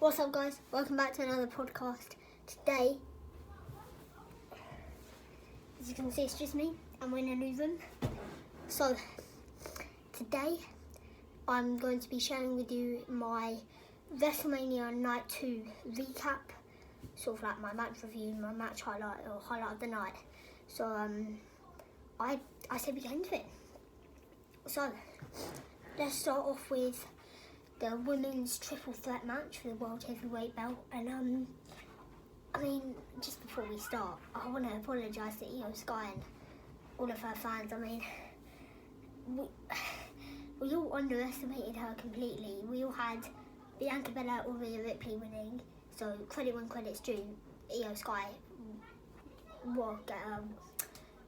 What's up, guys? Welcome back to another podcast. Today, as you can see, it's just me. I'm in a new room. So, today, I'm going to be sharing with you my Wrestlemania Night 2 recap. Sort of like my match review, my match highlight, or highlight of the night. So, I say we get into it. So, let's start off with the women's triple threat match for the World Heavyweight belt. And just before we start, I want to apologise to Io Sky and all of her fans. We all underestimated her completely. We all had Bianca Belair or Rhea Ripley winning, so credit when credit's due. Io Sky, what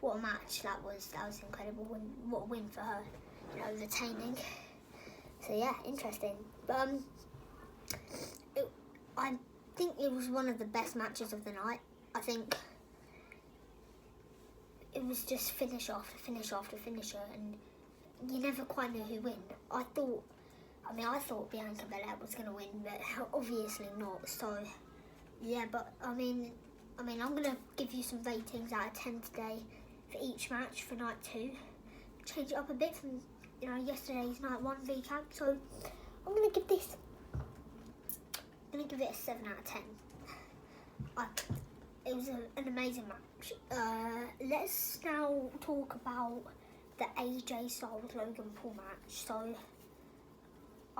a match that was incredible. What a win for her, retaining. So yeah, interesting. But I think it was one of the best matches of the night. I think it was just finish after finisher, and you never quite knew who win. I thought Bianca Belair was going to win, but obviously not. So yeah, but I'm going to give you some ratings out of 10 today for each match for night 2. Change it up a bit from yesterday's night 1 recap. So I'm going to give it a 7 out of 10. It was an amazing match. Let's now talk about the AJ Styles Logan Paul match. So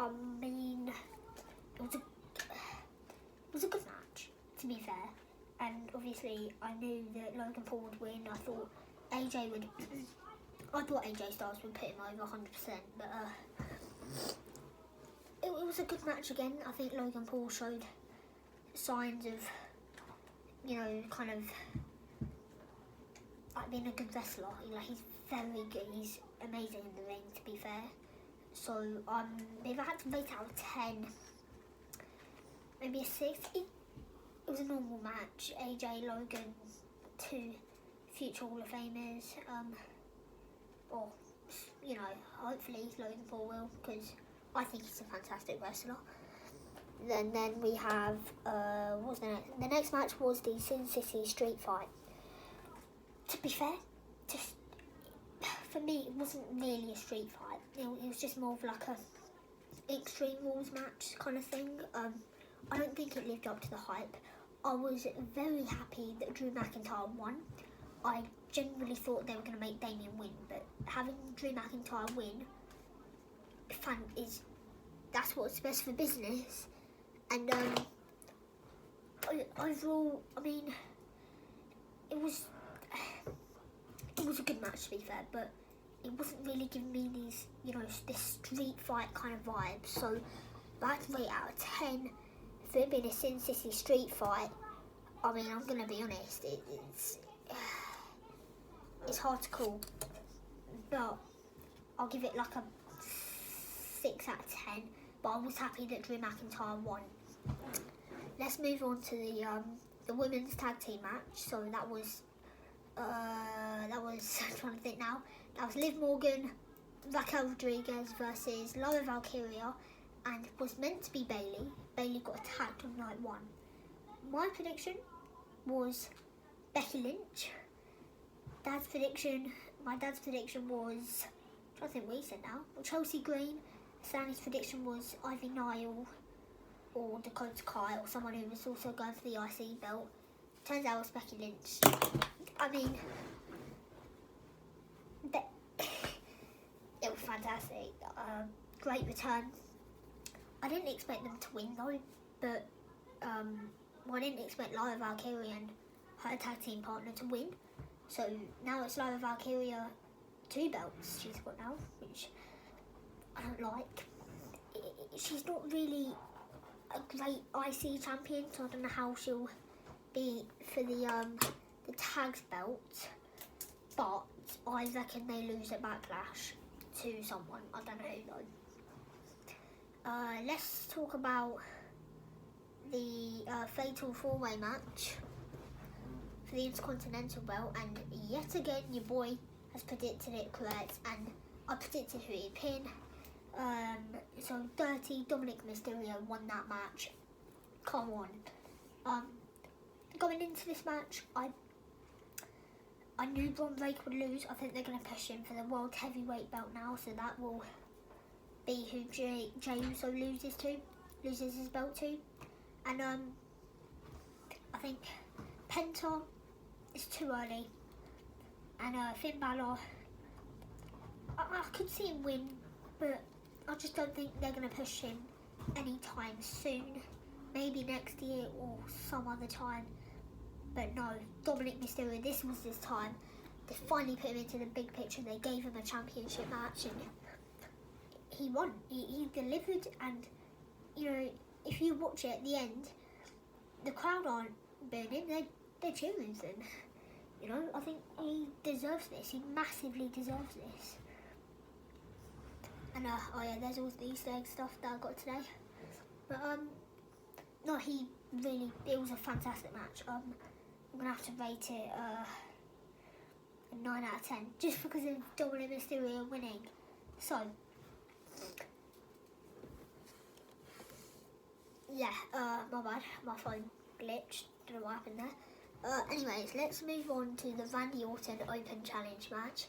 it was a good match, to be fair. And obviously I knew that Logan Paul would win. I thought AJ Styles would put him over 100%, but it was a good match again. I think Logan Paul showed signs of, kind of like being a good wrestler. He's very good. He's amazing in the ring, to be fair. So if I had to rate it out of 10, maybe a 6. It was a normal match. AJ, Logan, 2 future Hall of Famers. Or, hopefully Logan Paul will, because I think he's a fantastic wrestler. And then we have, what was the next? The next match was the Sin City Street Fight. To be fair, for me, it wasn't really a street fight. It was just more of like a Extreme Rules match kind of thing. I don't think it lived up to the hype. I was very happy that Drew McIntyre won. I generally thought they were going to make Damien win, but having Drew McIntyre win, that's what's best for business. And overall, it was a good match, to be fair, but it wasn't really giving me these, this street fight kind of vibes. So if I had to rate out of 10 for it being a Sin City street fight, I'm going to be honest, it's hard to call, but I'll give it like a 6 out of 10. But I was happy that Drew McIntyre won. Let's move on to the women's tag team match. So that was I'm trying to think now. That was Liv Morgan, Raquel Rodriguez versus Laura Valkyria, and was meant to be Bayley. Bayley got attacked on night 1. My prediction was Becky Lynch. My dad's prediction was, I'm trying to think what he said now, Chelsea Green. Stanley's prediction was Ivy Nile or Dakota Kai, or someone who was also going for the IC belt. Turns out it was Becky Lynch. It was fantastic. Great return. I didn't expect them to win though, but I didn't expect Lyra Valkyria and her tag team partner to win. So now it's Lyra Valkyria 2 belts she's got now, which I don't like. She's not really a great IC champion, so I don't know how she'll be for the tags belt. But I reckon they lose at Backlash to someone. I don't know who though. Let's talk about the Fatal 4-Way match for the Intercontinental belt, and yet again your boy has predicted it correct, and I predicted who he'd pin. So Dirty Dominic Mysterio won that match. come on. Going into this match, I knew Braun Breaker would lose. I think they're going to push him for the World Heavyweight belt now, so that will be who Jey Uso loses his belt to. And I think Penta is too early, and Finn Balor, I could see him win, but I just don't think they're going to push him anytime soon. Maybe next year or some other time. But no, Dominic Mysterio, this was his time. They finally put him into the big picture. They gave him a championship match and he won. He delivered, and you know, if you watch it at the end, the crowd aren't booing him, they're cheering for him. You know, I think he deserves this. He massively deserves this. And oh yeah, there's all the Easter egg stuff that I got today. But no, it was a fantastic match. I'm gonna have to rate it a 9 out of 10 just because of Dominic Mysterio winning. So yeah, my bad, my phone glitched. Don't know what happened there. Anyways, let's move on to the Randy Orton Open Challenge match.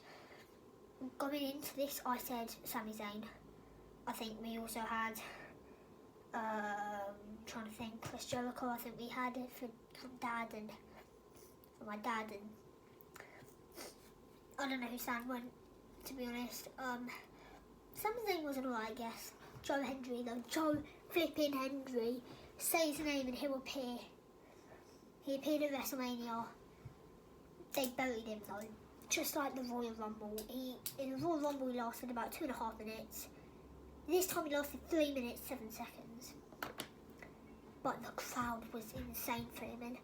Going into this, I said Sami Zayn. I think we also had, trying to think, Chris Jericho. I think we had it for Dad and for my dad, and I don't know who Sam went, to be honest. Sami Zayn was alright, I guess. Joe Hendry though, Joe flipping Hendry. Say his name and he'll appear. He appeared at WrestleMania. They buried him though, just like the Royal Rumble. In the Royal Rumble he lasted about 2.5 minutes. This time he lasted 3 minutes 7 seconds. But the crowd was insane for him, and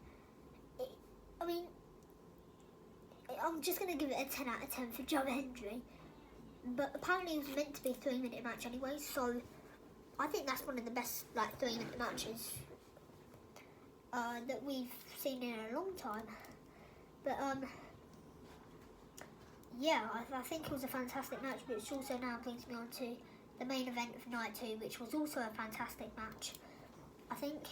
I'm just going to give it a 10 out of 10 for Joe Hendry. But apparently it was meant to be a 3-minute match anyway, so I think that's one of the best 3-minute matches that we've seen in a long time. But yeah, I think it was a fantastic match, which also now brings me on to the main event of night 2, which was also a fantastic match. I think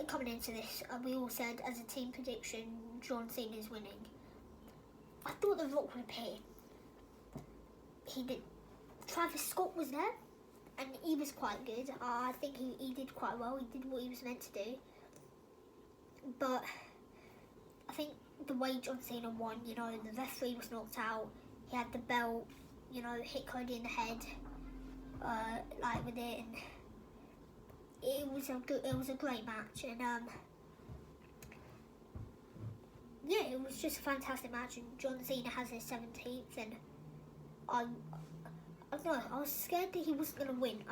coming into this, we all said as a team prediction, John Cena is winning. I thought The Rock would appear. He did. Travis Scott was there, and he was quite good. I think he did quite well. He did what he was meant to do. But I think the way John Cena won, you know, the referee was knocked out. He had the belt, you know, hit Cody in the head, with it, and it was a great match, and yeah, it was just a fantastic match. And John Cena has his 17th, and I don't know, I was scared that he wasn't going to win.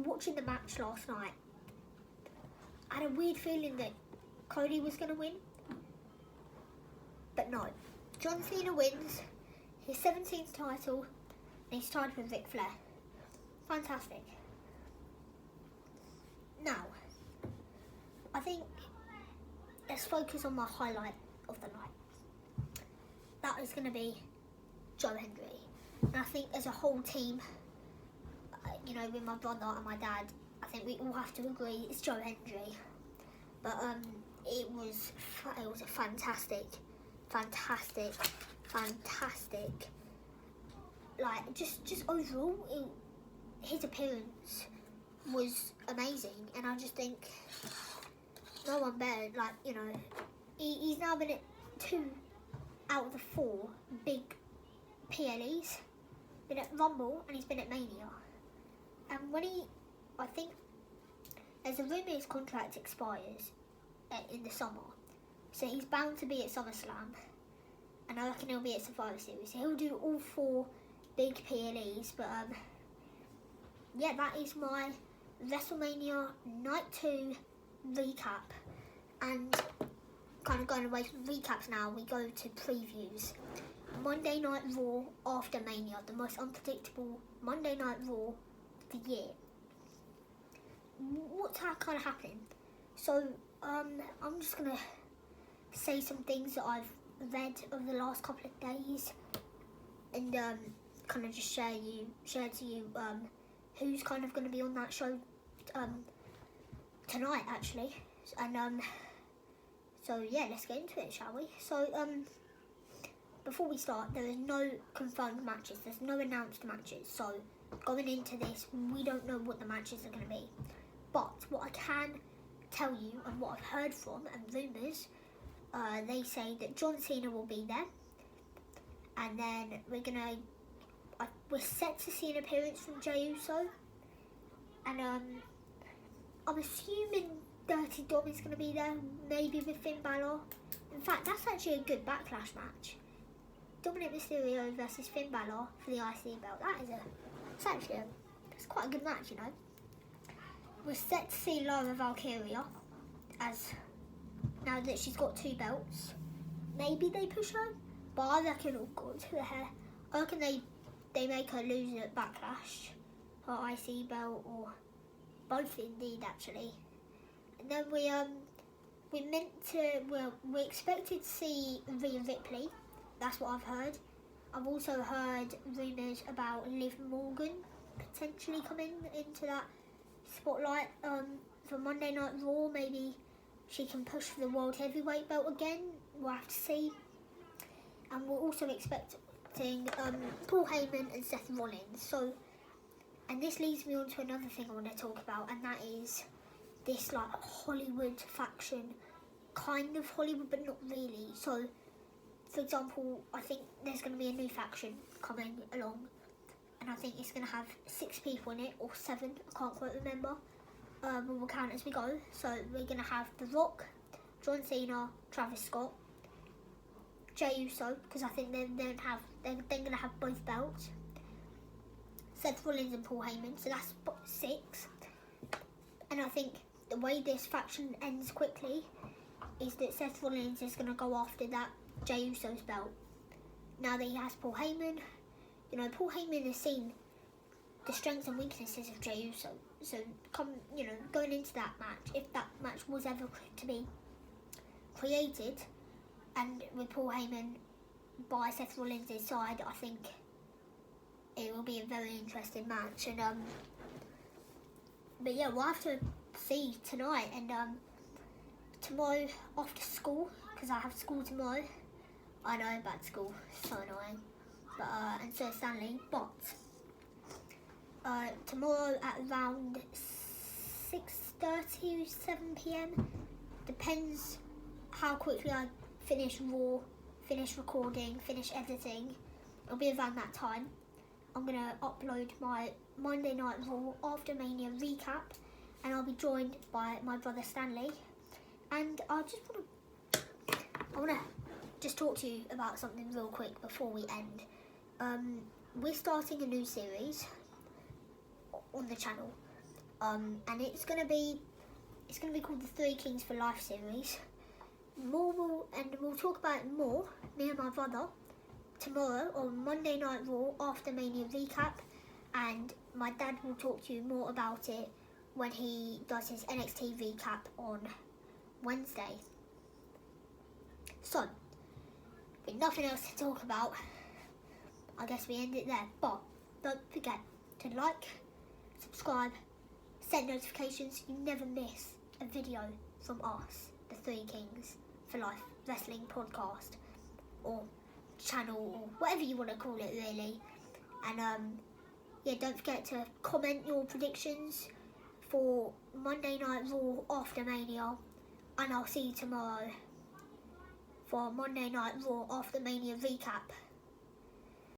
Watching the match last night, I had a weird feeling that Cody was going to win, but no. John Cena wins his 17th title, and he's tied with Ric Flair. Fantastic. Now, I think let's focus on my highlight of the night. That is going to be Joe Hendry. And I think as a whole team, you know, with my brother and my dad, I think we all have to agree it's Joe Hendry. But it was a fantastic, just overall, his appearance was amazing, and I just think no one better. He's now been at 2 out of the 4 big PLEs. Been at Rumble and he's been at Mania. And I think there's a rumour his contract expires in the summer, so he's bound to be at SummerSlam, and I reckon he'll be at Survivor Series. So he'll do all 4 big PLEs. But yeah, that is my WrestleMania Night 2 recap. And kind of going away from recaps now, we go to previews. Monday Night Raw after Mania, the most unpredictable Monday Night Raw of the year. What's kind of happening? So I'm just gonna say some things that I've read over the last couple of days, and kind of just share to you who's kind of going to be on that show tonight actually, and so yeah, let's get into it, shall we? So before we start, there is no confirmed matches. There's no announced matches. So going into this, we don't know what the matches are going to be. But what I can tell you and what I've heard from and rumours, they say that John Cena will be there, and then we're set to see an appearance from Jey Uso, and I'm assuming Dirty Dom is going to be there, maybe with Finn Balor. In fact, that's actually a good Backlash match. Dominic Mysterio versus Finn Balor for the IC belt. It's quite a good match, you know. We're set to see Lara Valkyria, as now that she's got 2 belts. Maybe they push her, but I reckon it'll go to the hair. I reckon they make her lose at Backlash, her IC belt, or both indeed actually. And then we expected to see Rhea Ripley. That's what I've heard. I've also heard rumours about Liv Morgan potentially coming into that spotlight for Monday Night Raw. Maybe she can push for the World Heavyweight belt again. We'll have to see. And we're also expecting Paul Heyman and Seth Rollins. And this leads me on to another thing I want to talk about, and that is this like Hollywood faction, kind of Hollywood but not really. So, for example, I think there's going to be a new faction coming along, and I think it's going to have 6 people in it, or 7, I can't quite remember. We'll count as we go. So we're going to have The Rock, John Cena, Travis Scott, Jey Uso, because I think they're going to have both belts, Seth Rollins and Paul Heyman, so that's 6. And I think the way this faction ends quickly is that Seth Rollins is going to go after that Jey Uso's belt. Now that he has Paul Heyman, you know, Paul Heyman has seen the strengths and weaknesses of Jey Uso. So, going into that match, if that match was ever to be created, and with Paul Heyman by Seth Rollins' side, I think it will be a very interesting match. And but yeah, we'll have to see tonight. And tomorrow after school, because I have school tomorrow. I know, bad school, so annoying. But and so is Stanley. But tomorrow at around 6:30, 7 p.m. Depends how quickly I finish Raw, finish recording, finish editing. It'll be around that time. I'm going to upload my Monday Night Raw After Mania recap, and I'll be joined by my brother Stanley. And I want to just talk to you about something real quick before we end. We're starting a new series on the channel, and it's going to be called the 3 Kings for Life series. We'll talk about it more, me and my brother, tomorrow on Monday Night Raw After Mania recap, and my dad will talk to you more about it when he does his NXT recap on Wednesday. So, with nothing else to talk about, I guess we end it there. But don't forget to like, subscribe, set notifications so you never miss a video from us, the 3 Kings for Life Wrestling Podcast, or channel, or whatever you want to call it really. And don't forget to comment your predictions for Monday Night Raw After Mania, and I'll see you tomorrow for Monday Night Raw After Mania recap.